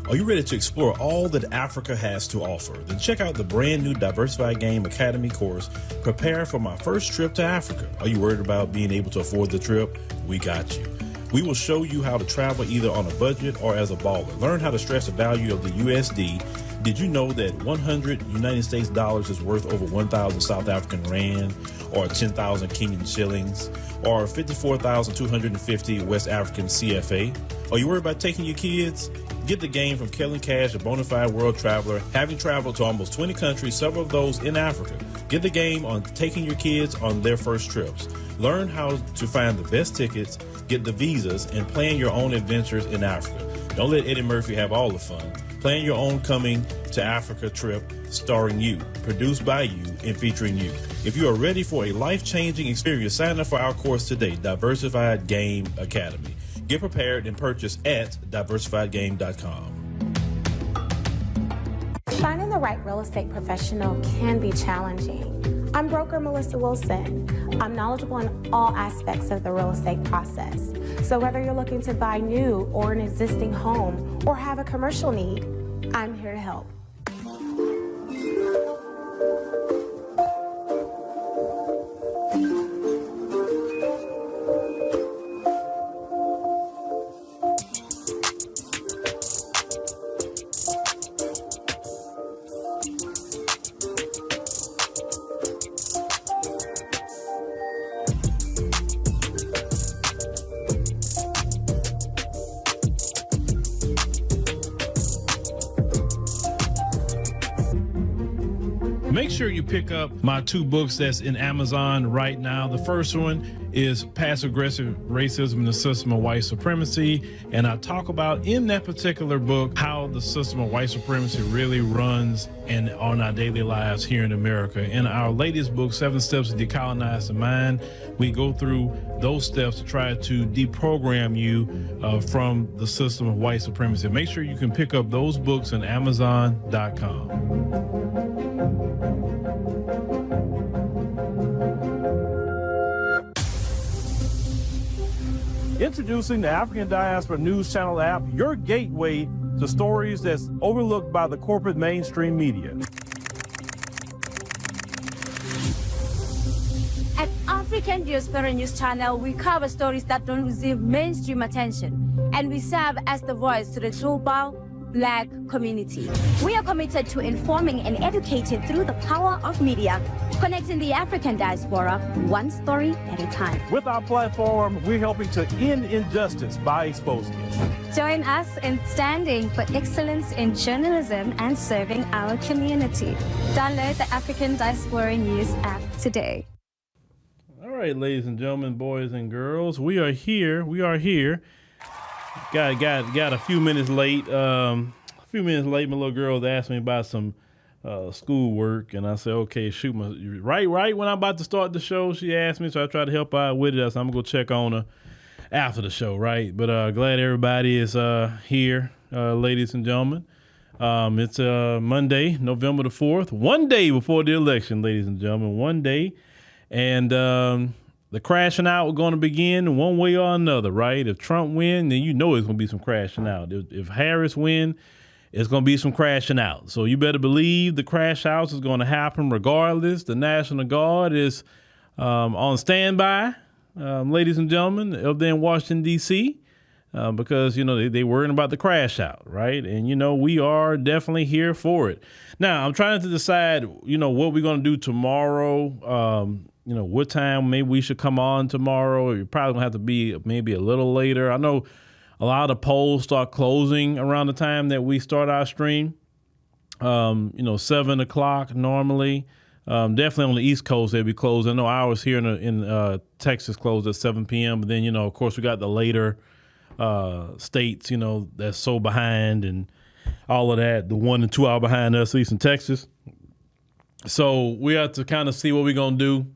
Are you ready to explore all that Africa has to offer? Then check out the brand new Diversified Game Academy course, Prepare for My First Trip to Africa. Are you worried about being able to afford the trip? We got you. We will show you how to travel either on a budget or as a baller. Learn how to stress the value of the USD. Did you know that 100 United States dollars is worth over 1,000 South African rand or 10,000 Kenyan shillings or 54,250 West African CFA? Are you worried about taking your kids? Get the game from Kellen Cash, a bona fide world traveler, having traveled to almost 20 countries, several of those in Africa. Get the game on taking your kids on their first trips. Learn how to find the best tickets, get the visas, and plan your own adventures in Africa. Don't let Eddie Murphy have all the fun. Plan your own coming to Africa trip starring you, produced by you, and featuring you. If you are ready for a life-changing experience, sign up for our course today, Diversified Game Academy. Get prepared and purchase at diversifiedgame.com. Finding the right real estate professional can be challenging. I'm broker Melissa Wilson. I'm knowledgeable in all aspects of the real estate process. So whether you're looking to buy new or an existing home or have a commercial need, I'm here to help. Make sure you pick up my two books that's in Amazon right now. The first one is Passive-Aggressive Racism and the System of White Supremacy. And I talk about in that particular book how the system of white supremacy really runs and on our daily lives here in America. In our latest book, 7 Steps to Decolonize the Mind, we go through those steps to try to deprogram you from the system of white supremacy. Make sure you can pick up those books on Amazon.com. Introducing the African Diaspora News Channel app, your gateway to stories that's overlooked by the corporate mainstream media. At African Diaspora News Channel, we cover stories that don't receive mainstream attention, and we serve as the voice to the global Black community. We are committed to informing and educating through the power of media, connecting the African diaspora one story at a time. With our platform, we're helping to end injustice by exposing it. Join us in standing for excellence in journalism and serving our community. Download the African Diaspora News app today. All right, ladies and gentlemen, boys and girls, we are here. Got a few minutes late. My little girl was asking me about some school work, and I said, okay, shoot. Right when I'm about to start the show, she asked me, so I tried to help out with it. So I'm going to go check on her after the show, right? But glad everybody is here, ladies and gentlemen. It's Monday, November the 4th, one day before the election, ladies and gentlemen, one day. And the crashing out was going to begin one way or another, right? If Trump win, then you know it's going to be some crashing out. If Harris win, it's going to be some crashing out. So you better believe the crash outs is going to happen regardless. The National Guard is on standby, ladies and gentlemen, up there in Washington, D.C., because, you know, they worrying about the crash out, right? And, you know, we are definitely here for it. Now, I'm trying to decide, you know, what we're going to do tomorrow. You know, what time maybe we should come on tomorrow. You're probably going to have to be maybe a little later. I know a lot of the polls start closing around the time that we start our stream. You know, 7 o'clock normally. Definitely on the East Coast, they'll be closed. I know ours here in Texas closed at 7 p.m. But then, you know, of course, we got the later states, you know, that's so behind and all of that. The 1 and 2 hour behind us, at least in Texas. So we have to kind of see what we're going to do.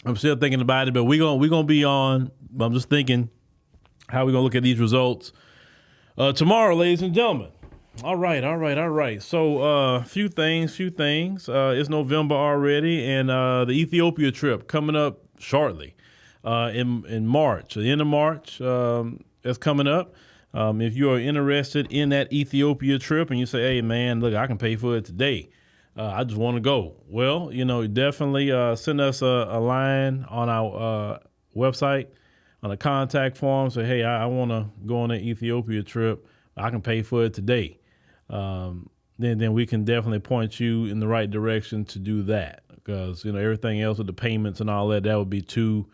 I'm still thinking about it, but we're gonna be on. I'm just thinking how we're gonna look at these results tomorrow, ladies and gentlemen. All right. So few things. It's November already, and the Ethiopia trip coming up shortly in March. The end of March is coming up. If you are interested in that Ethiopia trip and you say, hey, man, look, I can pay for it today. I just want to go. Well, definitely send us a line on our website, on the contact form. Say, hey, I want to go on an Ethiopia trip. I can pay for it today. Then we can definitely point you in the right direction to do that. Because, everything else with the payments and all that would be too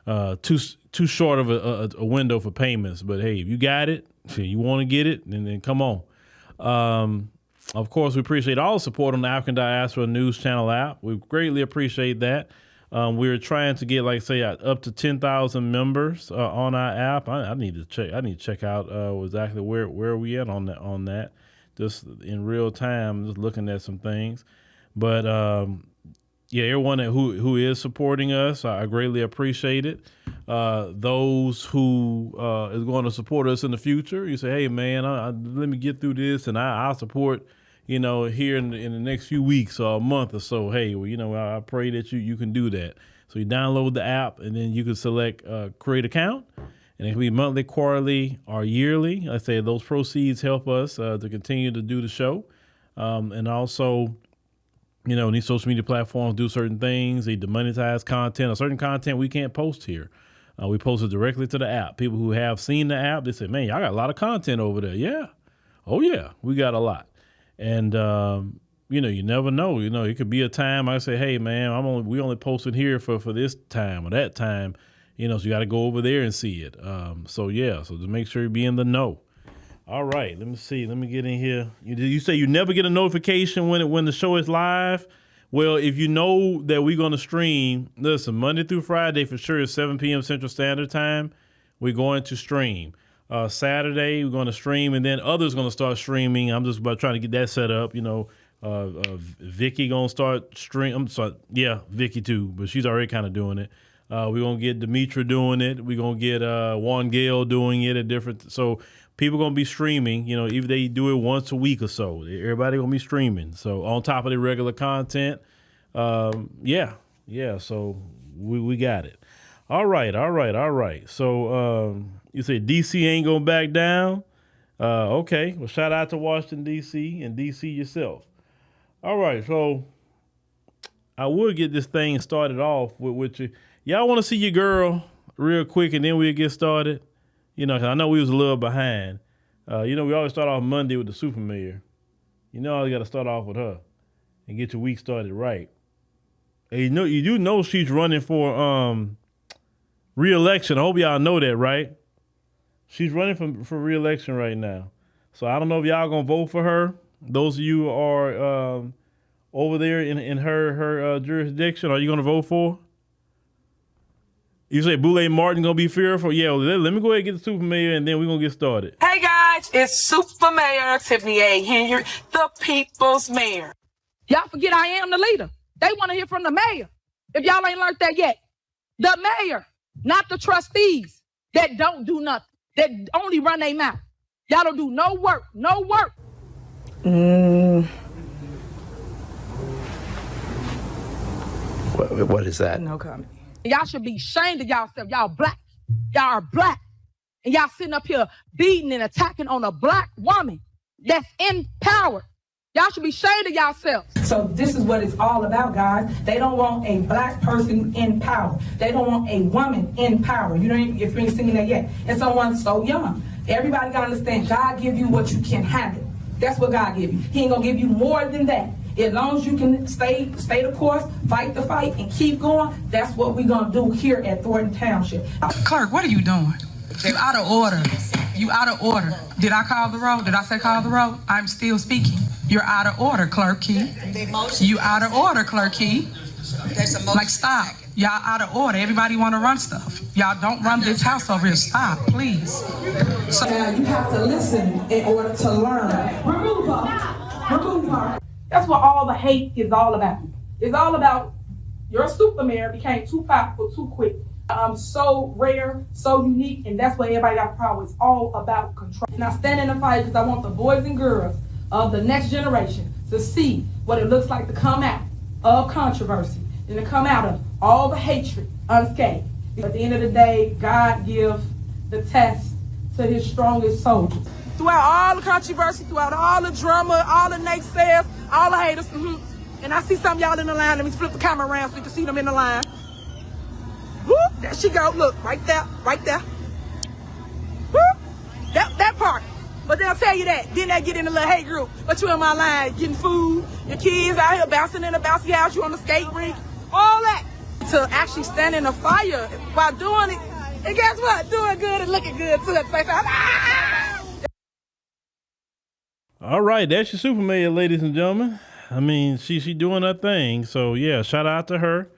short of a window for payments. But hey, if you got it, you want to get it, then come on. Of course, we appreciate all the support on the African Diaspora News Channel app. We greatly appreciate that. We're trying to get, like, say, up to 10,000 members on our app. I need to check. I need to check out exactly where we at on that. Just in real time, just looking at some things. But yeah, everyone who is supporting us, I greatly appreciate it. Those who is going to support us in the future, you say, hey, man, let me get through this, and I'll support, here in the next few weeks or a month or so. Hey, well, I pray that you can do that. So you download the app, and then you can select create account, and it can be monthly, quarterly, or yearly. I say those proceeds help us to continue to do the show, and also, these social media platforms do certain things. They demonetize content, or certain content we can't post here. We post it directly to the app. People who have seen the app, they say, man, y'all got a lot of content over there. Yeah. Oh, yeah, we got a lot. And, you never know. It could be a time I say, hey, man, we only posted here for this time or that time. So you got to go over there and see it. So to make sure you be in the know. All right, let me see. Let me get in here. You say you never get a notification when the show is live? Well, if you know that we're going to stream, listen, Monday through Friday for sure is 7 p.m. Central Standard Time. We're going to stream. Saturday, we're going to stream, and then others going to start streaming. I'm just about trying to get that set up. Vicky going to start stream. Vicky too, but she's already kind of doing it. We're going to get Demetra doing it. We're going to get Juan Gale doing it at different. So people going to be streaming, if they do it once a week or so. Everybody going to be streaming. So on top of the regular content, so we got it. All right. So you say DC ain't going to back down? Okay. Well, shout out to Washington, D.C. and D.C. yourself. All right. So I would get this thing started off with you. Y'all want to see your girl real quick, and then we'll get started? 'Cause I know we was a little behind. We always start off Monday with the super mayor. I got to start off with her and get your week started right. And you do know she's running for re-election. I hope y'all know that, right? She's running for re-election right now. So I don't know if y'all gonna vote for her. Those of you who are over there in her jurisdiction, are you gonna vote for her? You say Boulay Martin gonna be fearful? Yeah, well, let me go ahead and get the super mayor, and then we're gonna get started. Hey guys, it's Super Mayor Tiffany A. Henyard, the people's mayor. Y'all forget I am the leader. They want to hear from the mayor. If y'all ain't learned that yet, the mayor, not the trustees that don't do nothing, that only run their mouth. Y'all don't do no work. What is that? No comment. Y'all should be ashamed of yourself. Y'all black. Y'all are black. And y'all sitting up here beating and attacking on a black woman that's in power. Y'all should be ashamed of yourselves. So this is what it's all about, guys. They don't want a black person in power. They don't want a woman in power. If you ain't seen that yet. And someone so young. Everybody gotta understand, God give you what you can handle. That's what God give you. He ain't gonna give you more than that. As long as you can stay the course, fight the fight, and keep going, that's what we're gonna do here at Thornton Township. Clerk, what are you doing? You out of order. You out of order. Did I call the roll? Did I say call the roll? I'm still speaking. You're out of order, Clerk Key. You out of order, Clerk Key. Like, stop. Y'all out of order. Everybody want to run stuff. Y'all don't run this house over here. Stop, please. So you have to listen in order to learn. Remove her. That's what all the hate is all about. It's all about your super mayor became too powerful too quick. So rare, so unique, and that's what everybody got a problem with. It's all about control. And I stand in the fight because I want the boys and girls of the next generation to see what it looks like to come out of controversy and to come out of all the hatred unscathed. At the end of the day, God gives the test to his strongest soldiers. Throughout all the controversy, throughout all the drama, all the naysayers, all the haters, and I see some of y'all in the line. Let me flip the camera around so you can see them in the line. Whoop, there she go. Look, right there, right there. Whoop, that part. But they'll tell you that. Then they get in a little hate group. But you in my line, getting food, your kids out here bouncing in a bouncy house, you on the skate rink, all that. To actually stand in a fire while doing it, and guess what? Doing good and looking good too at the same time. All right, that's your super mayor, ladies and gentlemen. I mean, she doing her thing. So yeah, shout out to her.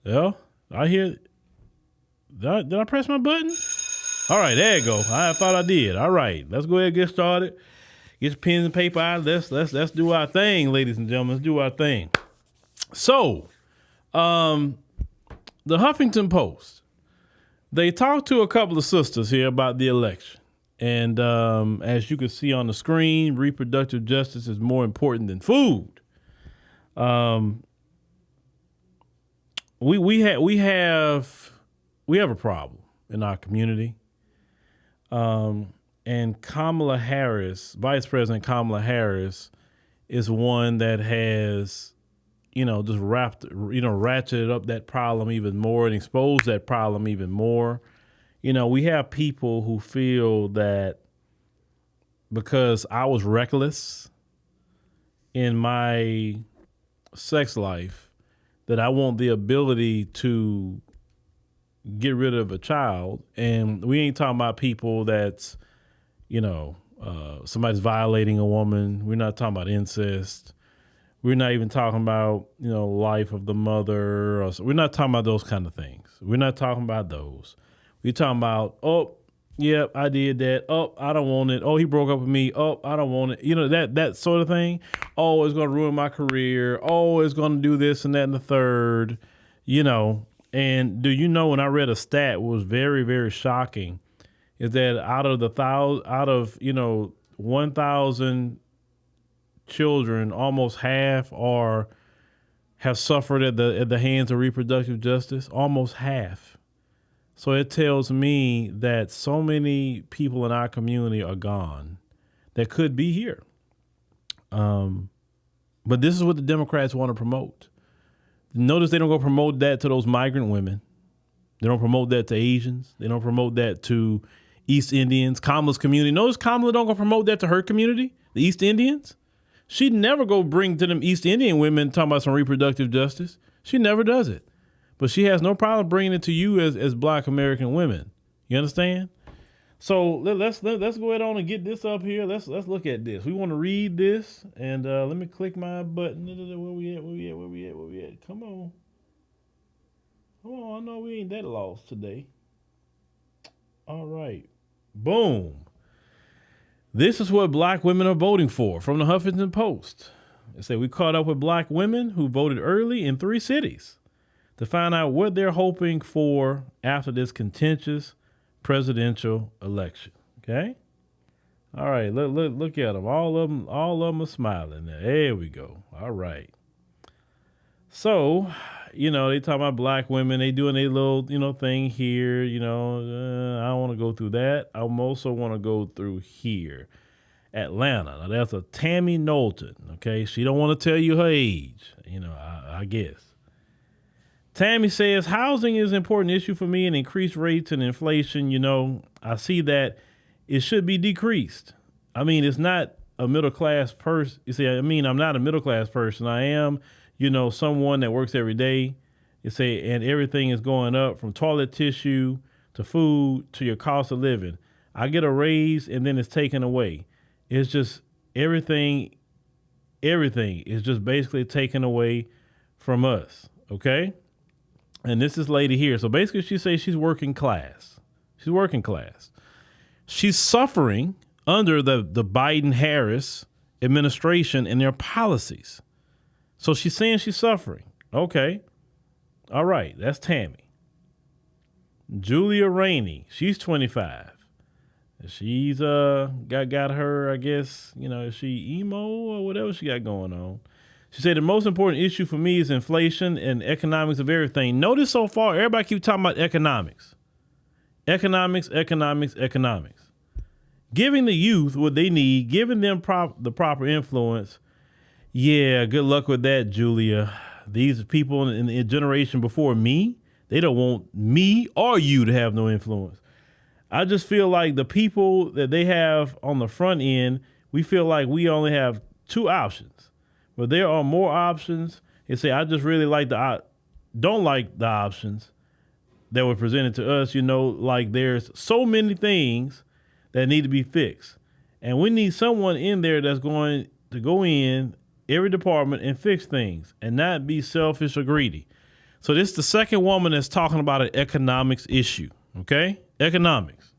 Yeah, I hear. Did I press my button? All right, there you go. I thought I did. All right, let's go ahead and get started. Get your pens and paper out. Let's do our thing, ladies and gentlemen. Let's do our thing. So, the Huffington Post, they talked to a couple of sisters here about the election. And as you can see on the screen, reproductive justice is more important than food. We have a problem in our community. And Kamala Harris, Vice President Kamala Harris, is one that has, just ratcheted up that problem even more and exposed that problem even more. We have people who feel that because I was reckless in my sex life, that I want the ability to get rid of a child. And we ain't talking about people that's, somebody's violating a woman. We're not talking about incest. We're not even talking about, life of the mother. We're not talking about those kind of things. We're not talking about those. We're talking about, oh, yep, I did that. Oh, I don't want it. Oh, he broke up with me. Oh, I don't want it. That sort of thing. Oh, it's going to ruin my career. Oh, it's going to do this and that and the third, And do you know, when I read a stat, what was very, very shocking, is that out of 1,000 children, almost half have suffered at the hands of reproductive justice. Almost half. So it tells me that so many people in our community are gone that could be here. But this is what the Democrats want to promote. Notice they don't go promote that to those migrant women. They don't promote that to Asians. They don't promote that to East Indians, Kamala's community. Notice Kamala don't go promote that to her community, the East Indians. She'd never go bring to them East Indian women talking about some reproductive justice. She never does it. But she has no problem bringing it to you as Black American women. You understand? So let's go ahead on and get this up here. Let's look at this. We want to read this, and let me click my button. Where we at? Come on. I know we ain't that lost today. All right. Boom. This is what Black women are voting for from the Huffington Post. They say we caught up with Black women who voted early in 3 cities to find out what they're hoping for after this contentious presidential election. Okay. All right. Look at them. All of them are smiling. There we go. All right. So, they talk about Black women. They doing a little, thing here. I don't want to go through that. I also want to go through here. Atlanta. Now that's a Tammy Knowlton. Okay. She don't want to tell you her age. I guess. Tammy says, housing is an important issue for me, and increased rates and inflation. I see that it should be decreased. I mean, it's not a middle class person. You see, I'm not a middle class person. I am, someone that works every day. And everything is going up from toilet tissue to food to your cost of living. I get a raise and then it's taken away. It's just everything is just basically taken away from us. Okay. And this is lady here. So basically she says she's working class. She's working class. She's suffering under the Biden-Harris administration and their policies. So she's saying she's suffering. Okay. All right. That's Tammy. Julia Rainey. She's 25. She's got her, I guess, is she emo or whatever she got going on. She said the most important issue for me is inflation and economics of everything. Notice so far, everybody keeps talking about economics. Economics. Giving the youth what they need, giving them the proper influence. Yeah, good luck with that, Julia. These people in the generation before me, they don't want me or you to have no influence. I just feel like the people that they have on the front end, we feel like we only have two options. But there are more options. They say, I just really don't like the options that were presented to us. You know, like there's so many things that need to be fixed. And we need someone in there that's going to go in every department and fix things and not be selfish or greedy. So this is the second woman that's talking about an economics issue. Okay? Economics.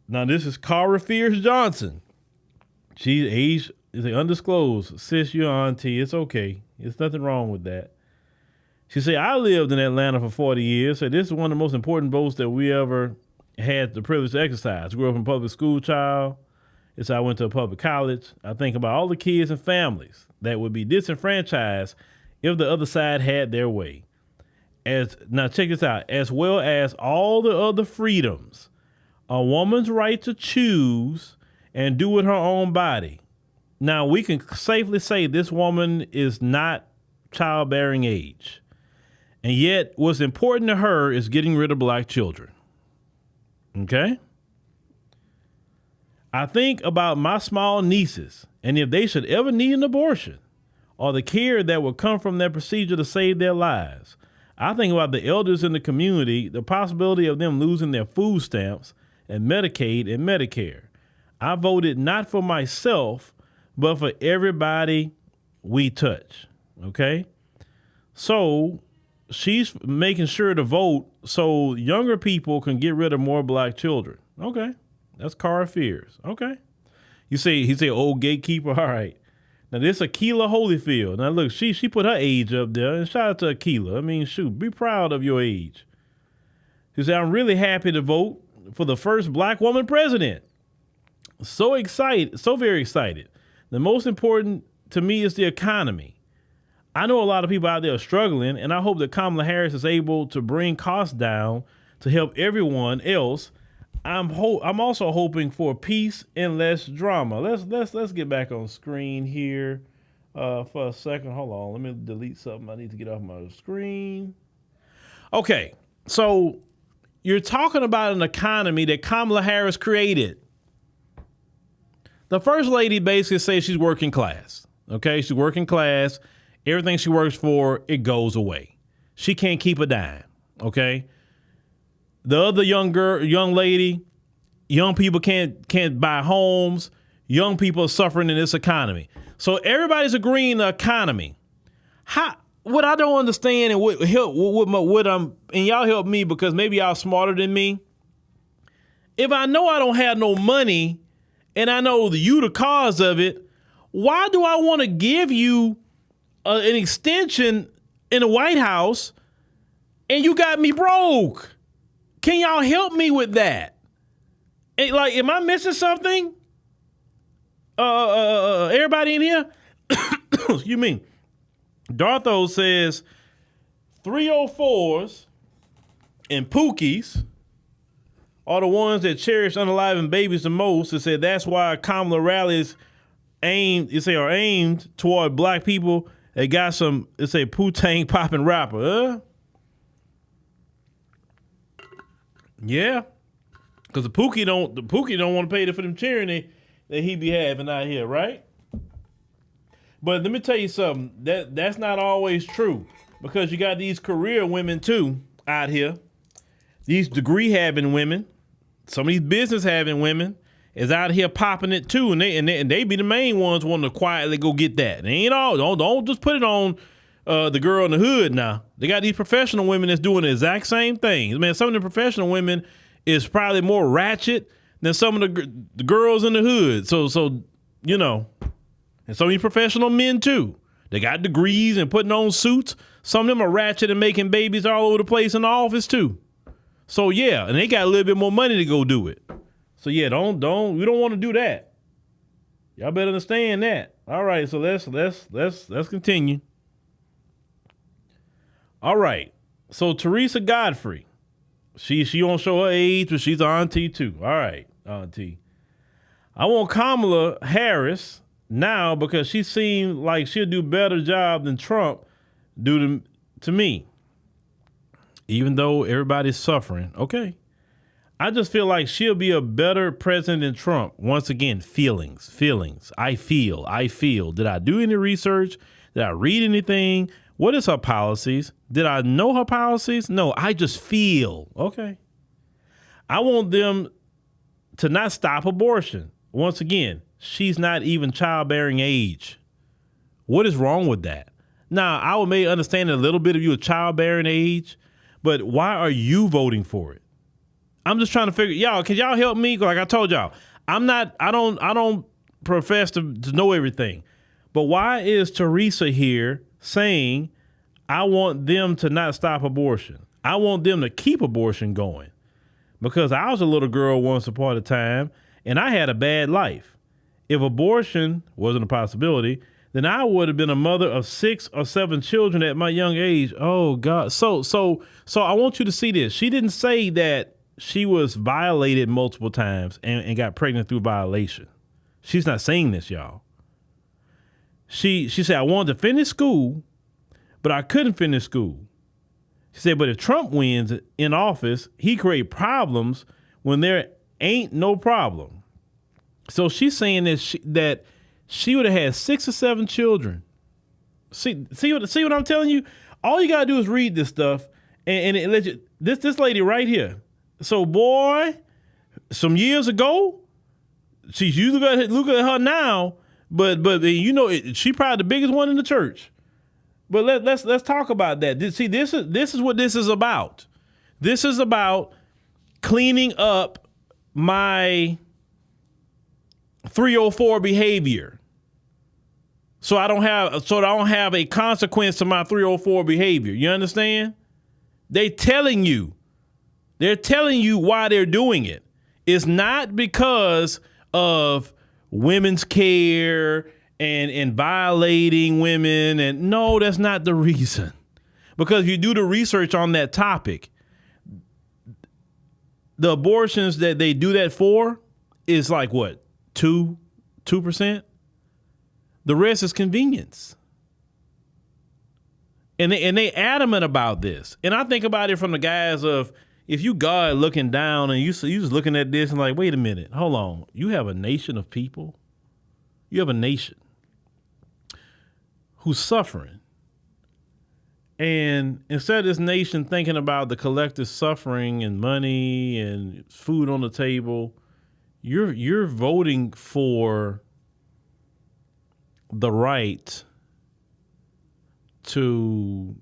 Now this is Cara Fierce Johnson. She's age is undisclosed. Sis, your auntie. It's okay. There's nothing wrong with that. She said, I lived in Atlanta for 40 years. So this is one of the most important votes that we ever had the privilege to exercise. Grew up in a public school child. It's I went to a public college. I think about all the kids and families that would be disenfranchised if the other side had their way. Now check this out, as well as all the other freedoms. A woman's right to choose and do with her own body. Now we can safely say this woman is not childbearing age. And yet what's important to her is getting rid of black children. Okay? I think about my small nieces and if they should ever need an abortion or the care that would come from that procedure to save their lives. I think about the elders in the community, the possibility of them losing their food stamps and Medicaid and Medicare. I voted not for myself, but for everybody we touch. Okay? So she's making sure to vote so younger people can get rid of more black children. Okay. That's Cara Fierce. Okay. He said, old gatekeeper. All right. Now this Akilah Holyfield. Now look, she put her age up there, and shout out to Akilah. I mean, shoot, be proud of your age. She said, I'm really happy to vote for the first black woman president. So excited, so very excited. The most important to me is the economy. I know a lot of people out there are struggling, and I hope that Kamala Harris is able to bring costs down to help everyone else. I'm also hoping for peace and less drama. Let's get back on screen here for a second. Hold on, let me delete something. I need to get off my screen. Okay, so you're talking about an economy that Kamala Harris created. The first lady basically says she's working class. Okay, she's working class. Everything she works for, it goes away. She can't keep a dime. Okay. The other young lady, young people can't buy homes. Young people are suffering in this economy. So everybody's agreeing the economy. What I don't understand and what y'all help me because maybe y'all smarter than me. If I know I don't have no money and I know you the cause of it, why do I want to give you an extension in the White House and you got me broke? Can y'all help me with that? Am I missing something? Everybody in here? Excuse me. Dartho says 304s and Pookies are the ones that cherish unaliving babies the most. It said that's why Kamala rallies are aimed toward black people. They got some, it's a Poo-Tang popping rapper. Yeah. Because the Pookie don't want to pay for them cheering that he be having out here, right? But let me tell you something. That's not always true. Because you got these career women too out here. These degree having women, some of these business having women is out here popping it too, and they be the main ones wanting to quietly go get that. They ain't all. Don't just put it on the girl in the hood now. They got these professional women that's doing the exact same thing. Man, some of the professional women is probably more ratchet than some of the girls in the hood. So you know, and some of these professional men too. They got degrees and putting on suits. Some of them are ratchet and making babies all over the place in the office too. So yeah, and they got a little bit more money to go do it. So yeah, we don't want to do that. Y'all better understand that. All right, so let's continue. All right. So Teresa Godfrey, She don't show her age, but she's an auntie too. All right, auntie. I want Kamala Harris now because she seems like she'll do a better job than Trump do to me. Even though everybody's suffering. Okay. I just feel like she'll be a better president than Trump. Once again, feelings. I feel. Did I do any research? Did I read anything? What is her policies? Did I know her policies? No, I just feel. Okay. I want them to not stop abortion. Once again, she's not even childbearing age. What is wrong with that? Now, I may understand a little bit of you a childbearing age, but why are you voting for it? I'm just trying to figure, y'all, can y'all help me? Like I told y'all, I don't profess to know everything. But why is Teresa here saying, I want them to not stop abortion? I want them to keep abortion going. Because I was a little girl once upon a time, and I had a bad life. If abortion wasn't a possibility, then I would have been a mother of 6 or 7 children at my young age. Oh God. So I want you to see this. She didn't say that she was violated multiple times and got pregnant through violation. She's not saying this, y'all. She said, I wanted to finish school, but I couldn't finish school. She said, but if Trump wins in office, he create problems when there ain't no problem. So she's saying that she would have had 6 or 7 children. See what I'm telling you? All you gotta do is read this stuff, and it lets you. This lady right here. So boy, some years ago, you look at her now, but you know she probably the biggest one in the church. But let's talk about that. See, this is what this is about. This is about cleaning up my 304 behavior. So I don't have a consequence to my 304 behavior. You understand? They're telling you why they're doing it. It's not because of women's care and violating women. And no, that's not the reason. Because you do the research on that topic, the abortions that they do that for is like what? 2%? The rest is convenience. And they adamant about this. And I think about it from the guys of, if you God looking down and you just looking at this and like, wait a minute, hold on. You have a nation of people. You have a nation who's suffering. And instead of this nation thinking about the collective suffering and money and food on the table, you're voting for the right to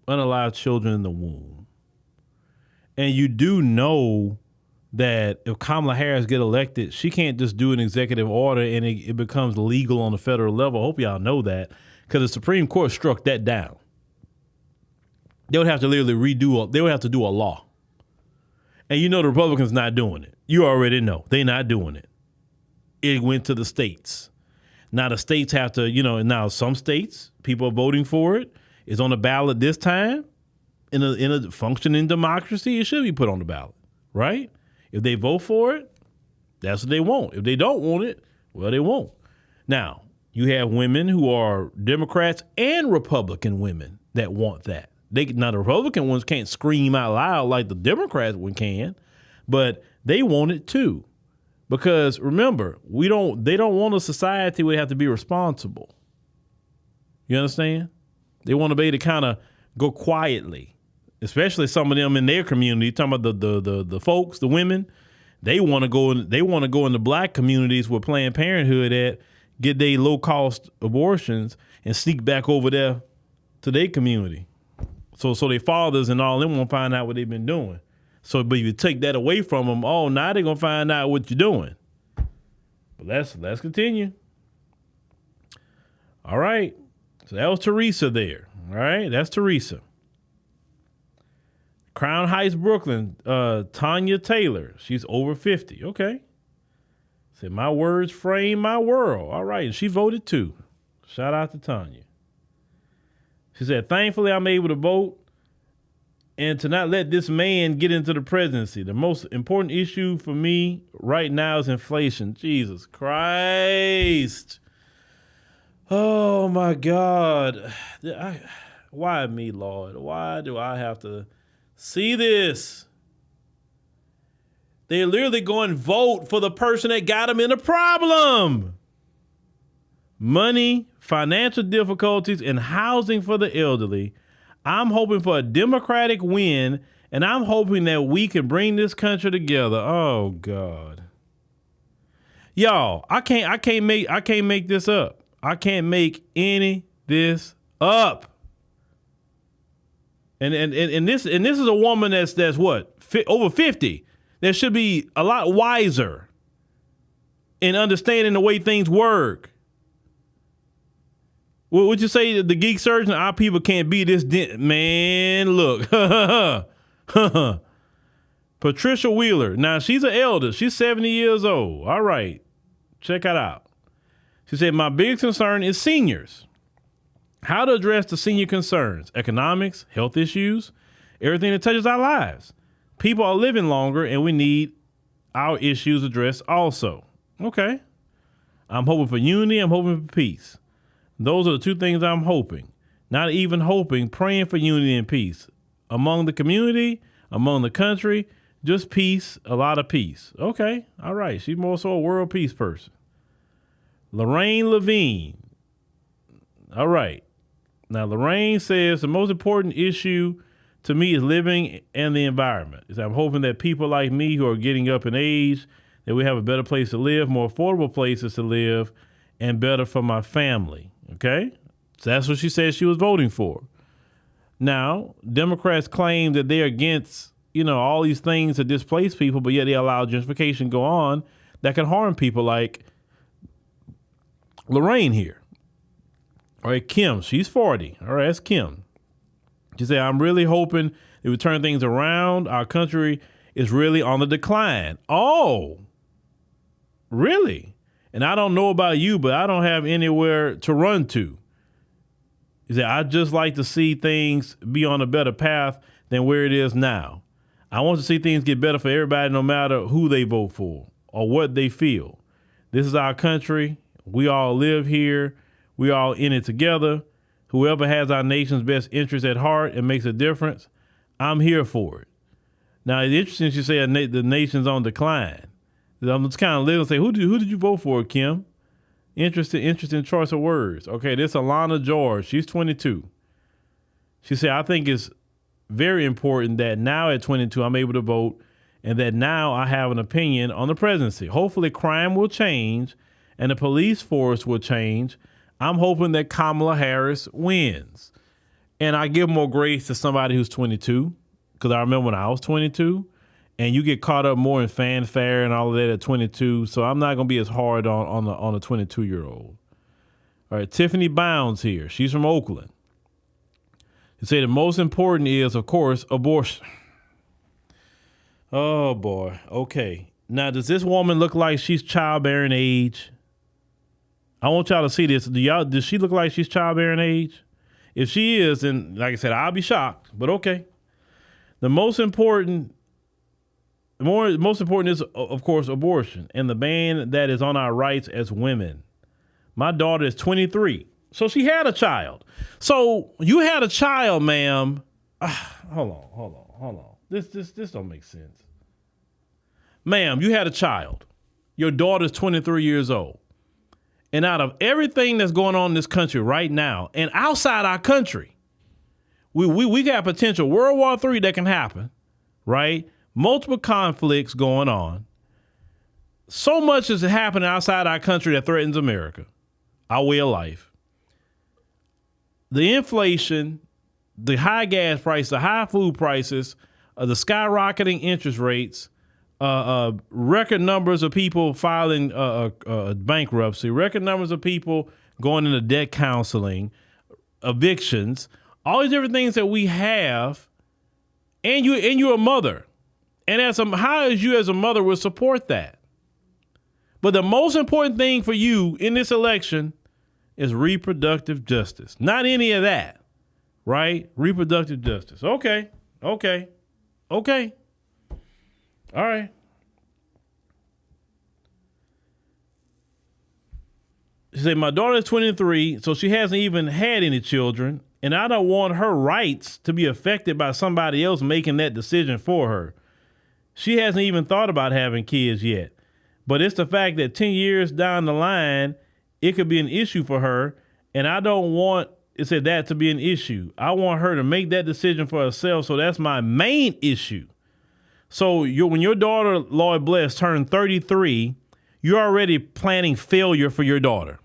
unalive children in the womb. And you do know that if Kamala Harris get elected, she can't just do an executive order and it becomes legal on the federal level. I hope y'all know that, because the Supreme Court struck that down. They would have to literally they would have to do a law. And you know the Republicans not doing it. You already know they're not doing it. It went to the states. Now the states have to, now some states, people are voting for it. It's on the ballot this time. In a functioning democracy, it should be put on the ballot, right? If they vote for it, that's what they want. If they don't want it, well, they won't. Now, you have women who are Democrats and Republican women that want that. Now, the Republican ones can't scream out loud like the Democrats one can, but they want it too. Because remember, they don't want a society where they have to be responsible. You understand? They want to be able to kind of go quietly, especially some of them in their community. Talking about the folks, the women, they want to go in the black communities where Planned Parenthood at, get their low cost abortions and sneak back over there to their community. So their fathers and all them won't find out what they've been doing. So, but if you take that away from them, now they're gonna find out what you're doing. But let's continue. All right. So that was Teresa there. All right, that's Teresa. Crown Heights, Brooklyn, Tanya Taylor. She's over 50. Okay. Said, my words frame my world. All right, and she voted too. Shout out to Tanya. She said, thankfully I'm able to vote and to not let this man get into the presidency. The most important issue for me right now is inflation. Jesus Christ. Oh, my God. Why me, Lord? Why do I have to see this? They literally go and vote for the person that got them in a problem. Money, financial difficulties, and housing for the elderly. I'm hoping for a Democratic win, and I'm hoping that we can bring this country together. Oh, God. Y'all, I can't make this up. I can't make any this up. And this is a woman that's what? Over 50. That should be a lot wiser in understanding the way things work. Well, would you say the geek surgeon, our people can't be this? Man, look. Patricia Wheeler. Now, she's an elder. She's 70 years old. All right. Check it out. She said, my biggest concern is seniors. How to address the senior concerns, economics, health issues, everything that touches our lives. People are living longer, and we need our issues addressed also. Okay. I'm hoping for unity. I'm hoping for peace. Those are the two things I'm hoping. Not even hoping, praying for unity and peace. Among the community, among the country, just peace, a lot of peace. Okay. All right. She's more so a world peace person. Lorraine Levine. All right. Now, Lorraine says the most important issue to me is living and the environment. I'm hoping that people like me who are getting up in age, that we have a better place to live, more affordable places to live, and better for my family. Okay? So that's what she said she was voting for. Now, Democrats claim that they're against, all these things that displace people, but yet they allow gentrification go on that can harm people like Lorraine here. All right, Kim, she's 40. All right, that's Kim. She said, I'm really hoping that we turn things around. Our country is really on the decline. Oh, really? And I don't know about you, but I don't have anywhere to run to. He said, I'd just like to see things be on a better path than where it is now. I want to see things get better for everybody, no matter who they vote for or what they feel. This is our country. We all live here. We all in it together. Whoever has our nation's best interest at heart and makes a difference, I'm here for it. Now, it's interesting she said the nation's on decline. I'm just kind of listening and say, who did you vote for, Kim? Interesting choice of words. Okay, this Alana George. She's 22. She said, I think it's very important that now at 22 I'm able to vote and that now I have an opinion on the presidency. Hopefully crime will change and the police force will change. I'm hoping that Kamala Harris wins. And I give more grace to somebody who's 22, because I remember when I was 22, and you get caught up more in fanfare and all of that at 22. So I'm not going to be as hard on a 22-year-old. All right, Tiffany Bounds here. She's from Oakland. She said the most important is, of course, abortion. Oh, boy. Okay. Now, does this woman look like she's childbearing age? I want y'all to see this. Does she look like she's childbearing age? If she is, then like I said, I'll be shocked. But okay. The most important is, of course, abortion and the ban that is on our rights as women. My daughter is 23, so she had a child. So you had a child, ma'am. Hold on. This don't make sense. Ma'am, you had a child. Your daughter's 23 years old. And out of everything that's going on in this country right now and outside our country, we got potential World War III that can happen, right? Multiple conflicts going on. So much is happening outside our country that threatens America, our way of life. The inflation, the high gas prices, the high food prices, the skyrocketing interest rates, record numbers of people filing bankruptcy, record numbers of people going into debt counseling, evictions, all these different things that we have, and you're a mother. And how as you as a mother will support that? But the most important thing for you in this election is reproductive justice. Not any of that, right? Reproductive justice. Okay. Okay. Okay. All right. She said, my daughter is 23, so she hasn't even had any children, and I don't want her rights to be affected by somebody else making that decision for her. She hasn't even thought about having kids yet. But it's the fact that 10 years down the line, it could be an issue for her, and I don't want that to be an issue. I want her to make that decision for herself, so that's my main issue. So when your daughter, Lord bless, turned 33, you're already planning failure for your daughter.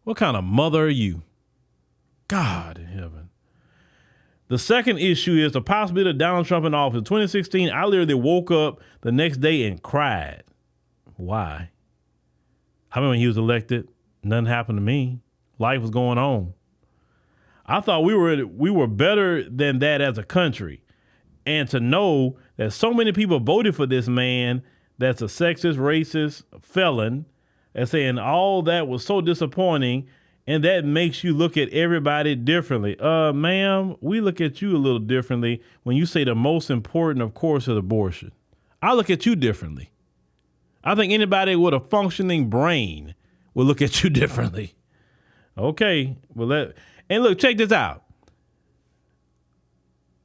What kind of mother are you? God in heaven. The second issue is the possibility of Donald Trump in office. In 2016, I literally woke up the next day and cried. Why? I remember when he was elected, nothing happened to me. Life was going on. I thought we were better than that as a country. And to know that so many people voted for this man that's a sexist, racist felon, and saying all that was so disappointing, and that makes you look at everybody differently. Ma'am, we look at you a little differently when you say the most important, of course, is abortion. I look at you differently. I think anybody with a functioning brain will look at you differently. Okay, well, and look, check this out.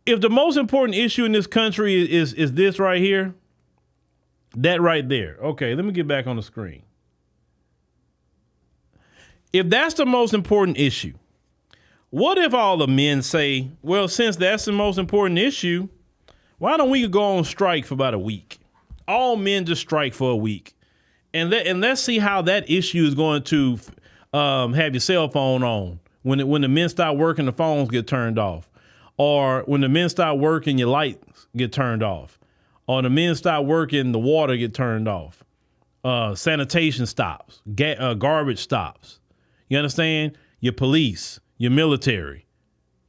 If the most important issue in this country is this right here, that right there. Okay, let me get back on the screen. If that's the most important issue, what if all the men say, well, since that's the most important issue, why don't we go on strike for about a week? All men just strike for a week. And let's see how that issue is going to have your cell phone on. When the men stop working, the phones get turned off. Or when the men stop working, your lights get turned off. Or the men stop working, the water get turned off. Sanitation stops. Garbage stops. You understand? Your police, your military.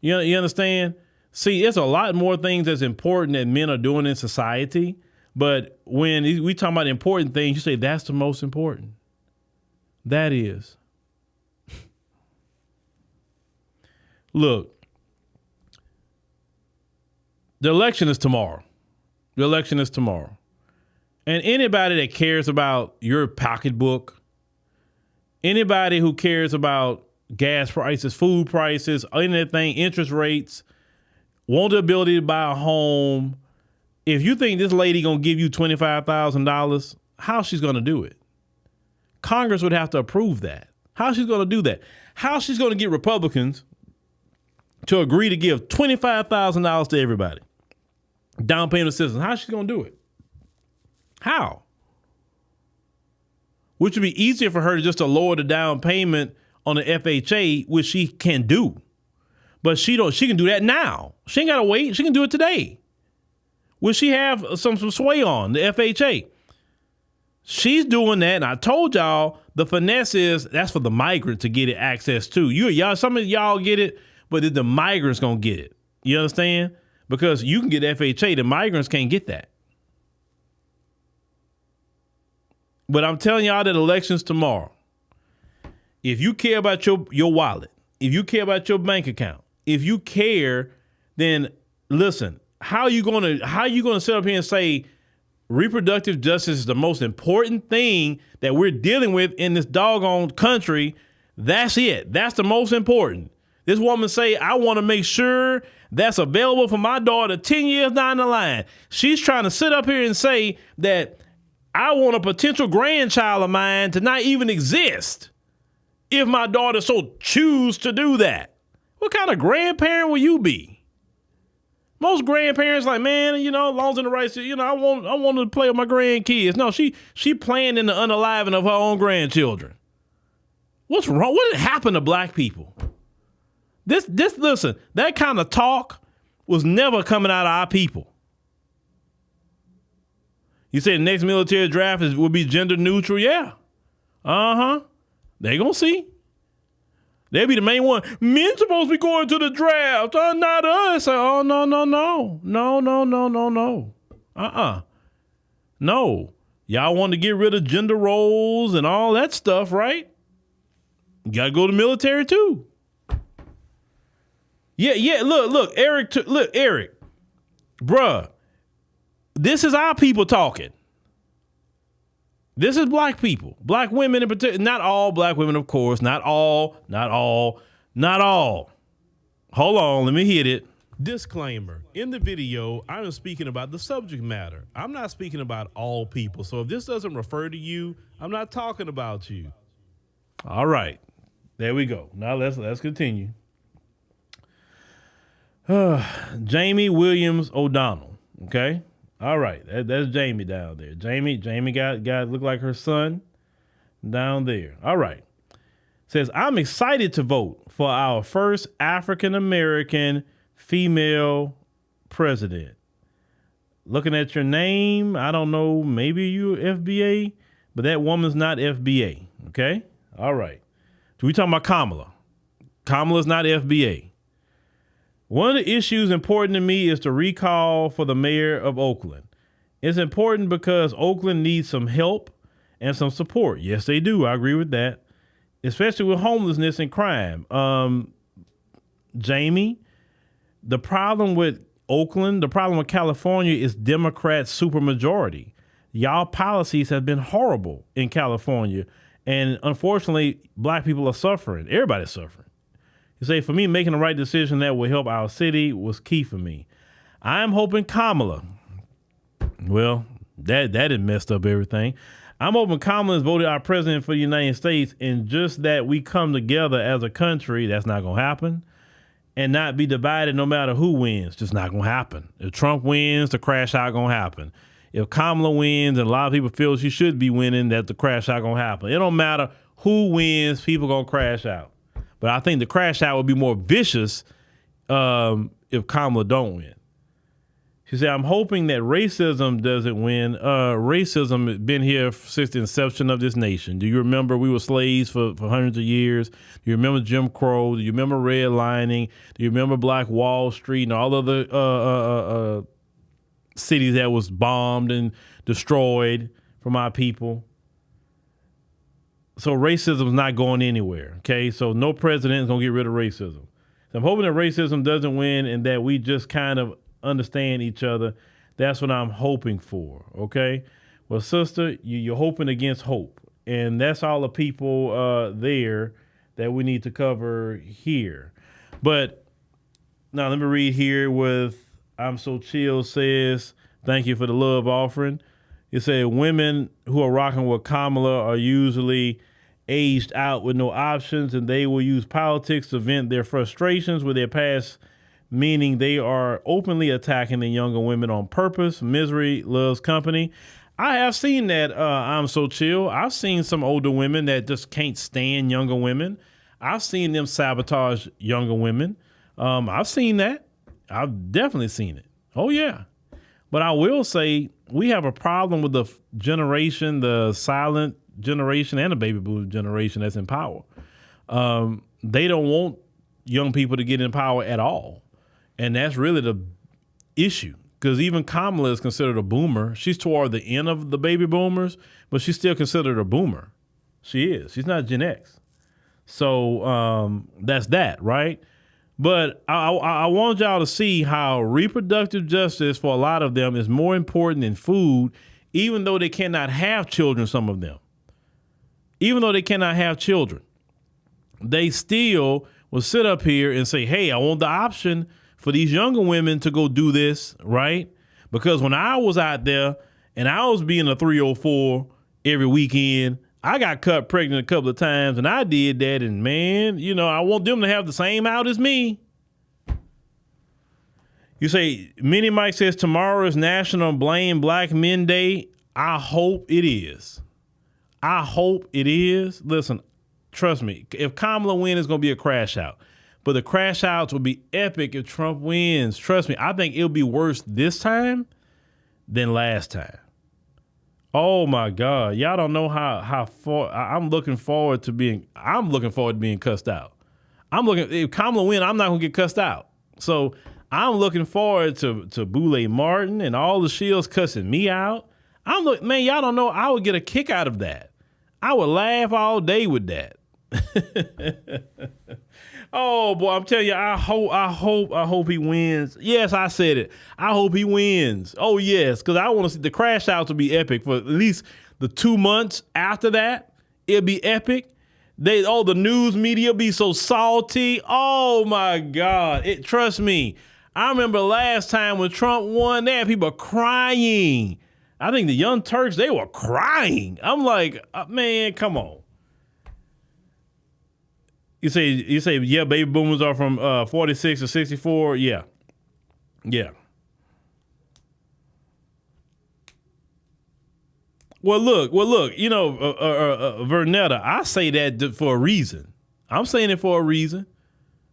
You understand? See, it's a lot more things that's important that men are doing in society. But when we talk about important things, you say that's the most important. That is. Look, the election is tomorrow. The election is tomorrow. And anybody that cares about your pocketbook, anybody who cares about gas prices, food prices, anything, interest rates, want the ability to buy a home, if you think this lady going to give you $25,000, how she's going to do it? Congress would have to approve that. How she's going to do that? How she's going to get Republicans to agree to give $25,000 to everybody? Down payment assistance. How's she going to do it? How? Which would be easier for her just to lower the down payment on the FHA, which she can do. But she can do that now. She ain't got to wait. She can do it today. Will she have some sway on the FHA? She's doing that, and I told y'all the finesse is that's for the migrant to get it access to. Y'all, some of y'all get it, but the migrants gonna get it. You understand? Because you can get FHA, the migrants can't get that. But I'm telling y'all that election's tomorrow. If you care about your wallet, if you care about your bank account, if you care, then listen. How you gonna sit up here and say reproductive justice is the most important thing that we're dealing with in this doggone country? That's it. That's the most important. This woman say, I want to make sure that's available for my daughter 10 years down the line. She's trying to sit up here and say that I want a potential grandchild of mine to not even exist if my daughter so choose to do that. What kind of grandparent will you be? Most grandparents like, man, as long as in the right, I want to play with my grandkids. No, she playing in the unaliving of her own grandchildren. What's wrong? What happened to black people? Listen, that kind of talk was never coming out of our people. You say the next military draft will be gender neutral? Yeah. They gonna see. They'll be the main one. Men supposed to be going to the draft. Not us. Oh, no. No. Y'all want to get rid of gender roles and all that stuff, right? You got to go to the military too. Yeah. Look, Eric. Bruh, this is our people talking. This is black people, black women in particular. Not all black women, of course. Not all. Hold on, let me hit it. Disclaimer, in the video, I am speaking about the subject matter. I'm not speaking about all people. So if this doesn't refer to you, I'm not talking about you. All right, there we go. Now let's continue. Jamie Williams O'Donnell, okay? All right, that's Jamie down there. Jamie got look like her son down there. All right. Says, I'm excited to vote for our first African-American female president. Looking at your name, I don't know, maybe you FBA, but that woman's not FBA, okay? All right. So we talking about Kamala. Kamala's not FBA. One of the issues important to me is the recall for the mayor of Oakland. It's important because Oakland needs some help and some support. Yes, they do. I agree with that. Especially with homelessness and crime. Jamie, the problem with Oakland, the problem with California is Democrat supermajority. Y'all policies have been horrible in California. And unfortunately, black people are suffering. Everybody's suffering. You say, for me, making the right decision that will help our city was key for me. I'm hoping Kamala, well, that had messed up everything. I'm hoping Kamala is voted our president for the United States, and just that we come together as a country, that's not going to happen, and not be divided no matter who wins. Just not going to happen. If Trump wins, the crash out going to happen. If Kamala wins, and a lot of people feel she should be winning, that the crash out going to happen. It don't matter who wins, people going to crash out. But I think the crash out would be more vicious if Kamala don't win. She said, I'm hoping that racism doesn't win. Racism has been here since the inception of this nation. Do you remember we were slaves for hundreds of years? Do you remember Jim Crow? Do you remember redlining? Do you remember Black Wall Street and all other cities that was bombed and destroyed from our people? So racism is not going anywhere, okay? So no president is going to get rid of racism. So I'm hoping that racism doesn't win and that we just kind of understand each other. That's what I'm hoping for, okay? Well, sister, you're hoping against hope. And that's all the people there that we need to cover here. But now let me read here with I'm So Chill says, thank you for the love offering. It said women who are rocking with Kamala are usually aged out with no options, and they will use politics to vent their frustrations with their past, meaning they are openly attacking the younger women on purpose. Misery loves company. I have seen that. I'm So Chill. I've seen some older women that just can't stand younger women. I've seen them sabotage younger women. I've seen that. I've definitely seen it. Oh, yeah. But I will say we have a problem with the generation, the silent generation and the baby boomer generation that's in power. They don't want young people to get in power at all. And that's really the issue, because even Kamala is considered a boomer. She's toward the end of the baby boomers, but she's still considered a boomer. She is. She's not Gen X. So that's that, right? But I want y'all to see how reproductive justice for a lot of them is more important than food, even though they cannot have children, some of them. Even though they cannot have children, they still will sit up here and say, hey, I want the option for these younger women to go do this, right? Because when I was out there and I was being a 304 every weekend, I got cut pregnant a couple of times and I did that. And man, you know, I want them to have the same out as me. You say, Minnie Mike says tomorrow is National Blame Black Men Day. I hope it is. I hope it is. Listen, trust me, if Kamala wins, it's going to be a crash out. But the crash outs will be epic if Trump wins. Trust me, I think it'll be worse this time than last time. Oh my God. Y'all don't know how far I'm looking forward to being cussed out. If Kamala wins, I'm not going to get cussed out. So I'm looking forward to Boule Martin and all the shields cussing me out. Man, y'all don't know, I would get a kick out of that. I would laugh all day with that. Oh boy, I'm telling you, I hope he wins. Yes, I said it. I hope he wins. Oh yes, because I want to see the crash outs will be epic for at least the 2 months after that. It'll be epic. The news media be so salty. Oh my God. Trust me. I remember last time when Trump won that, people crying. I think the Young Turks, they were crying. I'm like, man, come on. You say, yeah, baby boomers are from 46 to 64. Yeah. Well, look, Vernetta, I say that for a reason. I'm saying it for a reason.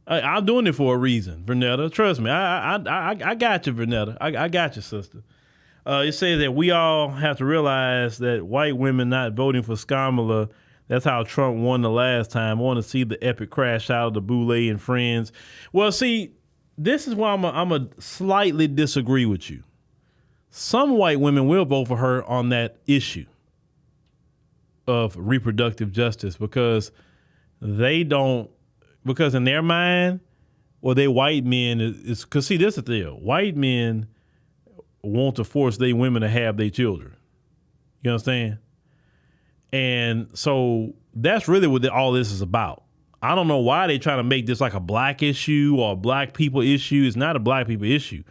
I'm doing it for a reason, Vernetta. Trust me. I got you, Vernetta. I got you, sister. It says that we all have to realize that white women not voting for Kamala, that's how Trump won the last time. I want to see the epic crash out of the Boulay and friends. Well, see, this is why I'm a slightly disagree with you. Some white women will vote for her on that issue of reproductive justice because in their mind, they white men is because see, this is the deal. White men want to force their women to have their children. You understand? And so that's really what all this is about. I don't know why they trying to make this like a black issue or a black people issue. It's not a black people issue.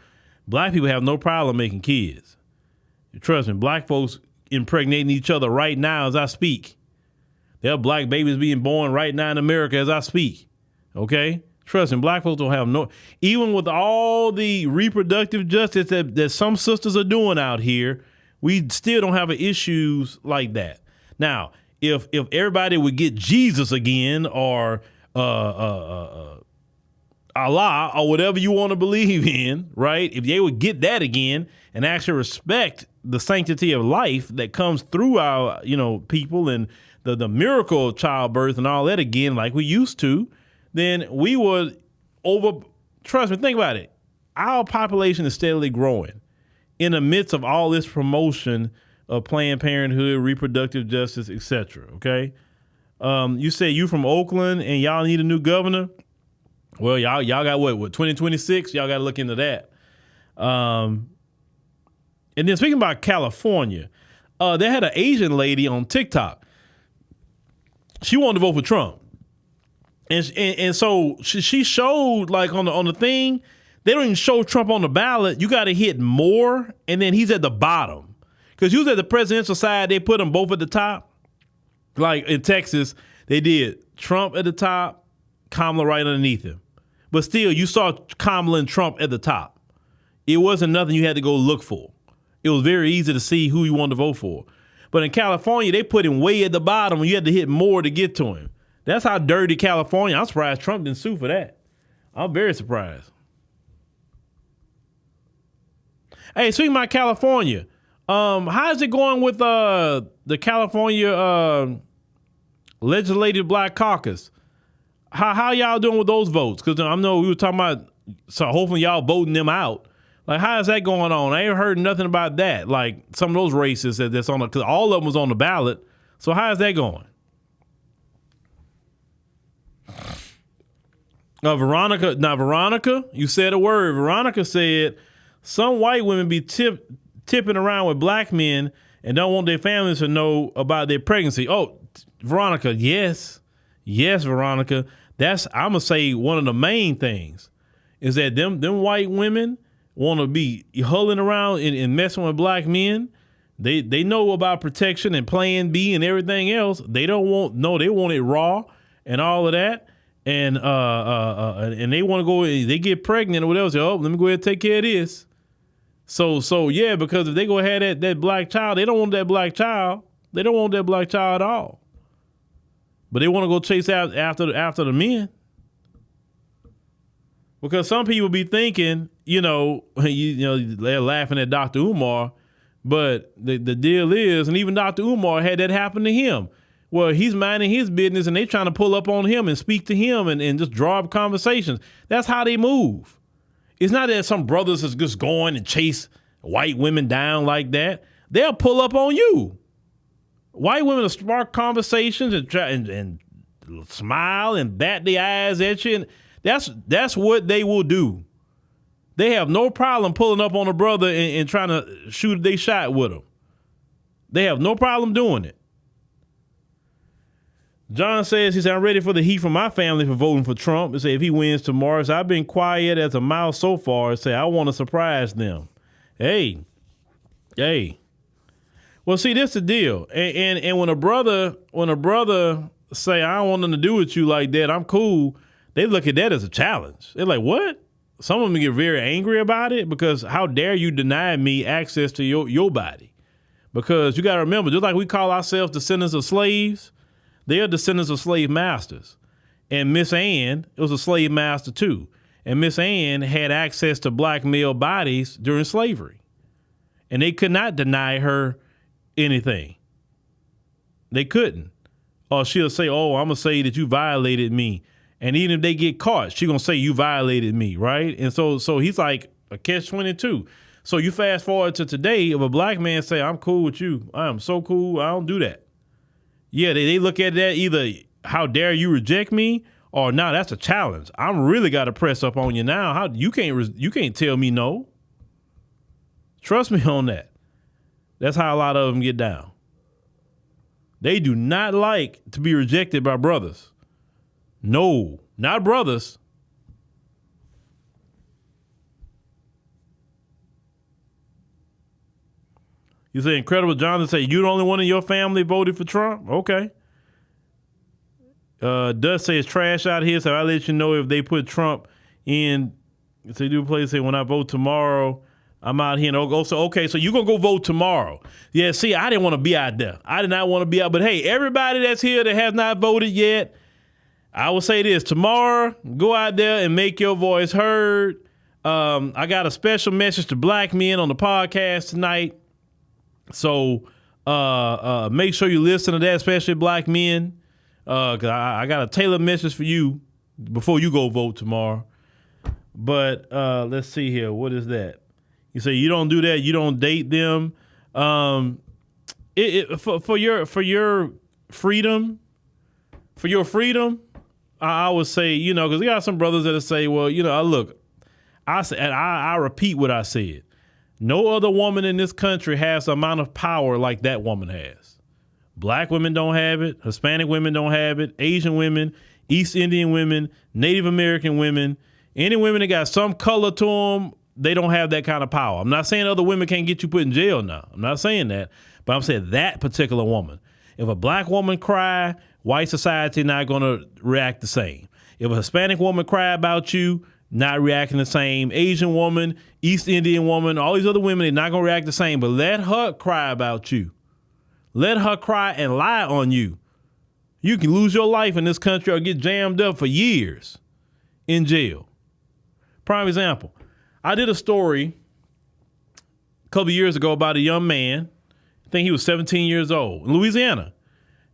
Black people have no problem making kids. Trust me, black folks impregnating each other right now as I speak. There are black babies being born right now in America as I speak. Okay? Trust me, black folks don't have even with all the reproductive justice that some sisters are doing out here, we still don't have issues like that. Now, if everybody would get Jesus again or Allah or whatever you want to believe in, right? If they would get that again and actually respect the sanctity of life that comes through our, people and the miracle of childbirth and all that again, like we used to, then we would trust me, think about it. Our population is steadily growing in the midst of all this promotion of Planned Parenthood, reproductive justice, etc. Okay. You say you from Oakland and y'all need a new governor. Well, y'all got what 2026? Y'all got to look into that. And then speaking about California, they had an Asian lady on TikTok. She wanted to vote for Trump, and so she showed like on the thing. They don't even show Trump on the ballot. You got to hit more, and then he's at the bottom. Because usually at the presidential side, they put them both at the top. Like in Texas, they did Trump at the top, Kamala right underneath him. But still, you saw Kamala and Trump at the top. It wasn't nothing you had to go look for. It was very easy to see who you wanted to vote for. But in California, they put him way at the bottom and you had to hit more to get to him. That's how dirty California. I'm surprised Trump didn't sue for that. I'm very surprised. Hey, speaking about California, how's it going with the California Legislative Black Caucus? How y'all doing with those votes? Because I know we were talking about, so hopefully y'all voting them out. Like, how is that going on? I ain't heard nothing about that. Like some of those races that's on because all of them was on the ballot. So how is that going? Veronica, you said a word. Veronica said some white women be tipping around with black men and don't want their families to know about their pregnancy. Oh, Veronica, yes, Veronica. That's, I'm gonna say, one of the main things is that them white women want to be hulling around and messing with black men. They know about protection and Plan B and everything else. They don't want they want it raw and all of that. And they want to go. They get pregnant or whatever. Say, oh, let me go ahead and take care of this. So yeah, because if they go ahead that black child, they don't want that black child. They don't want that black child at all. But they want to go chase after the men. Because some people be thinking, they're laughing at Dr. Umar, but the deal is, and even Dr. Umar had that happen to him. Well, he's minding his business and they trying to pull up on him and speak to him and just draw up conversations. That's how they move. It's not that some brothers is just going and chase white women down like that. They'll pull up on you. White women will spark conversations and smile and bat their eyes at you. And that's what they will do. They have no problem pulling up on a brother and trying to shoot their shot with him. They have no problem doing it. John says, he said, I'm ready for the heat from my family for voting for Trump. He said, if he wins tomorrow, so I've been quiet as a mouse so far. He said, I want to surprise them. Hey. Well, see, this is the deal. And when a brother say, I don't want nothing to do with you like that, I'm cool, they look at that as a challenge. They're like, what? Some of them get very angry about it because how dare you deny me access to your body? Because you got to remember, just like we call ourselves descendants of slaves, they are descendants of slave masters. And Miss Ann was a slave master too. And Miss Ann had access to black male bodies during slavery. And they could not deny her anything. They couldn't. Or she'll say, oh, I'm going to say that you violated me. And even if they get caught, she's going to say you violated me, right? And so he's like a catch-22. So you fast forward to today, if a black man say, I'm cool with you, I am so cool, I don't do that. Yeah, they look at that either, how dare you reject me, or no, that's a challenge. I'm really got to press up on you now. How you can't tell me no. Trust me on that. That's how a lot of them get down. They do not like to be rejected by brothers. No, not brothers. You say Incredible Johnson say you the only one in your family voted for Trump? Okay. Dust say it's trash out here, so I'll let you know if they put Trump in. So do play say when I vote tomorrow, I'm out here and okay, so you're gonna go vote tomorrow. Yeah, see, I didn't want to be out there. I did not want to be out, but hey, everybody that's here that has not voted yet, I will say this, tomorrow, go out there and make your voice heard. I got a special message to black men on the podcast tonight. So make sure you listen to that, especially black men. Cause I got a tailored message for you before you go vote tomorrow. But let's see here. What is that? You say you don't do that. You don't date them. For your freedom, I would say, because we got some brothers that say, well, look, I repeat what I said. No other woman in this country has the amount of power like that woman has. Black women don't have it. Hispanic women don't have it. Asian women, East Indian women, Native American women, any women that got some color to them, they don't have that kind of power. I'm not saying other women can't get you put in jail now. I'm not saying that. But I'm saying that particular woman. If a black woman cry, white society not going to react the same. If a Hispanic woman cry about you, not reacting the same. Asian woman, East Indian woman, all these other women, they're not going to react the same. But let her cry about you. Let her cry and lie on you. You can lose your life in this country or get jammed up for years in jail. Prime example. I did a story a couple of years ago about a young man. I think he was 17 years old in Louisiana.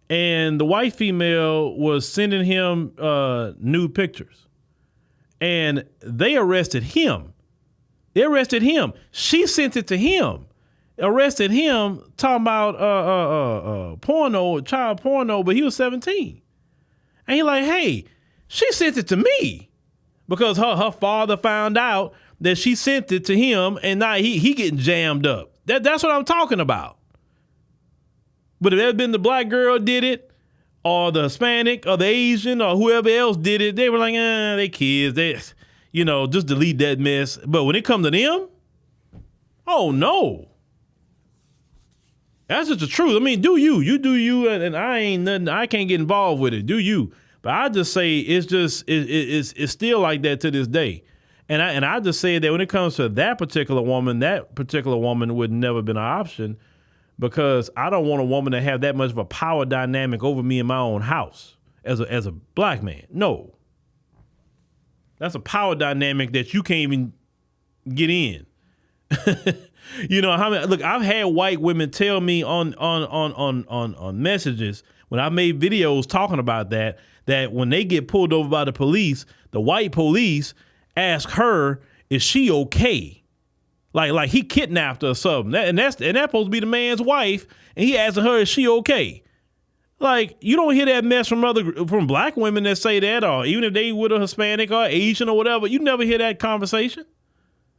And the white female was sending him nude pictures. And they arrested him. She sent it to him. Arrested him talking about porno, child porno, but he was 17. And he like, hey, she sent it to me. Because her father found out that she sent it to him, and now he getting jammed up. That's what I'm talking about. But if it had been the black girl did it, or the Hispanic, or the Asian, or whoever else did it, they were like, they kids, they, just delete that mess. But when it comes to them, oh no. That's just the truth. I mean, do you do you, and I ain't nothing, I can't get involved with it. Do you? But I just say it's still like that to this day. And I just say that when it comes to that particular woman would never been an option, because I don't want a woman to have that much of a power dynamic over me in my own house as a black man. No. That's a power dynamic that you can't even get in. Look, I've had white women tell me on messages when I made videos talking about that when they get pulled over by the police, the white police ask her, is she okay? Like he kidnapped her or something. And that's supposed to be the man's wife, and he asking her, is she okay? Like, you don't hear that mess from black women that say that, or even if they with a Hispanic or Asian or whatever, you never hear that conversation.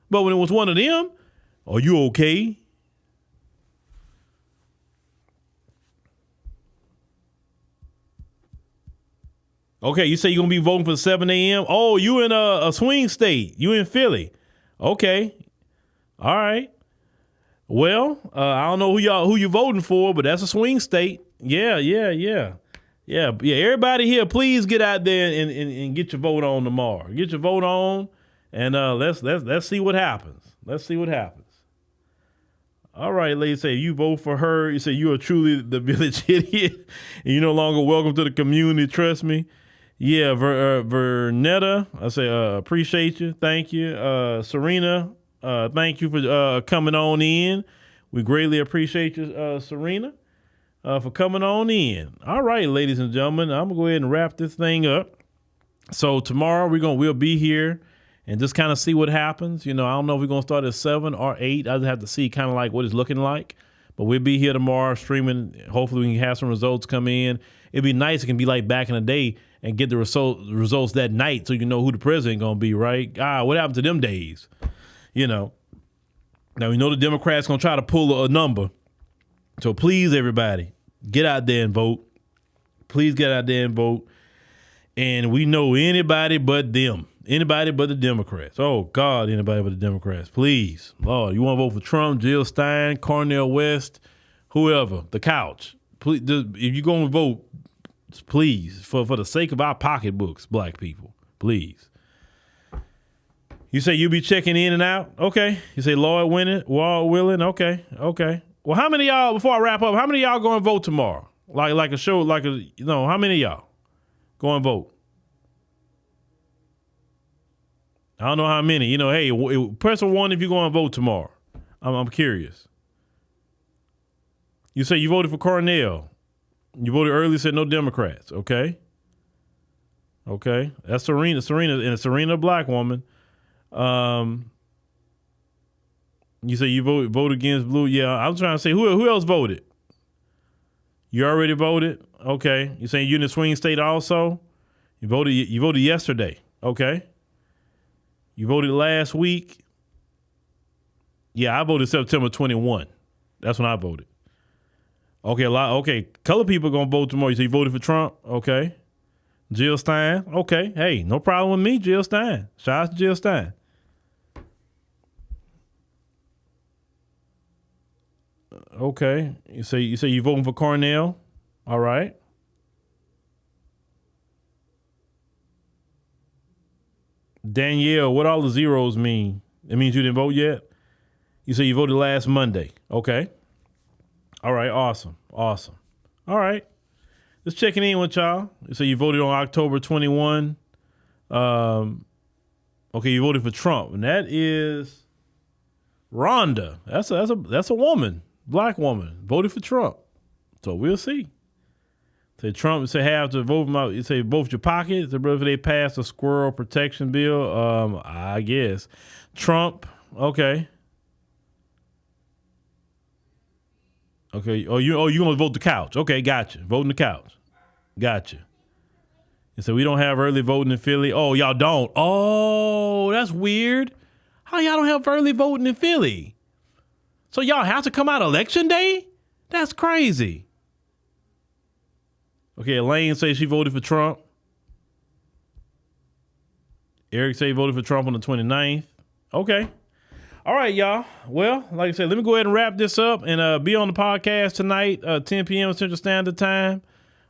But when it was one of them, are you okay? Okay, you say you're going to be voting for 7 a.m.? Oh, you in a swing state. You in Philly. Okay. All right. Well, I don't know who you voting for, but that's a swing state. Yeah. Everybody here, please get out there and get your vote on tomorrow. Get your vote on, and let's see what happens. Let's see what happens. All right, ladies, say you vote for her. You say you are truly the village idiot, and you're no longer welcome to the community. Trust me. Yeah, Vernetta, I say appreciate you. Thank you. Serena, thank you for coming on in. We greatly appreciate you, Serena, for coming on in. All right, ladies and gentlemen, I'm gonna go ahead and wrap this thing up. So tomorrow we'll be here and just kind of see what happens. You know, I don't know if we're gonna start at 7 or 8. I just have to see kind of like what it's looking like. But we'll be here tomorrow streaming. Hopefully we can have some results come in. It'd be nice. It can be like back in the day and get the results that night so you know who the president gonna be, right? What happened to them days? You know. Now we know the Democrats gonna try to pull a number. So please, everybody, get out there and vote. Please get out there and vote. And we know anybody but them. Anybody but the Democrats. Oh, God, anybody but the Democrats. Please. Lord, you want to vote for Trump, Jill Stein, Cornel West, whoever, the couch. Please, if you're going to vote, please, for the sake of our pocketbooks, black people, please. You say you be checking in and out? Okay. You say Lord willing? Okay. Well, how many of y'all, before I wrap up, how many of y'all going to vote tomorrow? Like a show, how many of y'all go and vote? I don't know how many. You know, hey, press a 1 if you're going to vote tomorrow. I'm curious. You say you voted for Cornell. You voted early, said no Democrats. Okay. That's Serena, and Serena, a black woman. You say you vote against blue. Yeah, I was trying to say who else voted? You already voted? Okay. You saying you're in the swing state also? You voted yesterday. Okay. You voted last week. Yeah, I voted September 21. That's when I voted. Okay, color people are gonna vote tomorrow. You say you voted for Trump? Okay. Jill Stein? Okay. Hey, no problem with me, Jill Stein. Shout out to Jill Stein. Okay. You say you voting for Cornell? All right. Danielle, what all the zeros mean? It means you didn't vote yet? You say you voted last Monday. Okay. All right. Awesome. All right. Just checking in with y'all. You say you voted on October 21. Okay, you voted for Trump. And that is Rhonda. That's a woman, black woman, voted for Trump. So we'll see. Say Trump say have to vote them out. You say vote your pockets. If they pass the squirrel protection bill, I guess. Trump, okay. Okay. Oh, you gonna vote the couch? Okay, gotcha. Voting the couch. Gotcha. And so we don't have early voting in Philly. Oh, y'all don't. Oh, that's weird. How y'all don't have early voting in Philly? So y'all have to come out election day? That's crazy. Okay, Elaine says she voted for Trump. Eric say he voted for Trump on the 29th. Okay. All right, y'all. Well, like I said, let me go ahead and wrap this up and be on the podcast tonight, 10 p.m. Central Standard Time.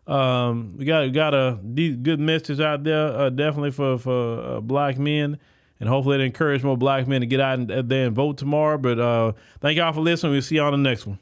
We got a good message out there, definitely for black men, and hopefully it encourage more black men to get out there and vote tomorrow. But thank y'all for listening. We'll see y'all on the next one.